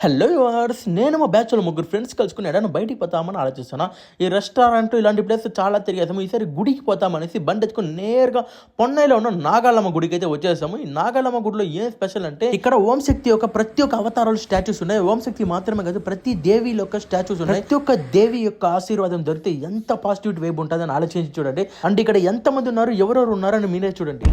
Hello yours, నేను మా బ్యాచ్లో ముగ్గురు ఫ్రెండ్స్ కలుసుకుని ఎడన్నా బయటికి పోతామని ఆలోచిస్తున్నా. ఈ రెస్టారెంట్ ఇలాంటి ప్లేస్ చాలా తిరిగేసాము. ఈసారి గుడికి పోతామనేసి బండి తెచ్చుకొని నేరుగా పొన్నైలో ఉన్న నాగాలమ్మ గుడికి అయితే వచ్చేసాము. ఈ నాగాలమ్మ గుడిలో ఏం స్పెషల్ అంటే ఇక్కడ ఓం శక్తి యొక్క ప్రతి ఒక్క అవతారాలు స్టాచ్యూస్ ఉన్నాయి. ఓం శక్తి మాత్రమే కాదు, ప్రతి దేవి యొక్క స్టాచ్యూస్ ఉన్నాయి. ప్రతి ఒక్క దేవి యొక్క ఆశీర్వాదం దొరికితే ఎంత పాజిటివ్ వైబ్ ఉంటుందని ఆలోచించి చూడండి. అంటే ఇక్కడ ఎంతమంది ఉన్నారు, ఎవరెవరు ఉన్నారని మీరే చూడండి.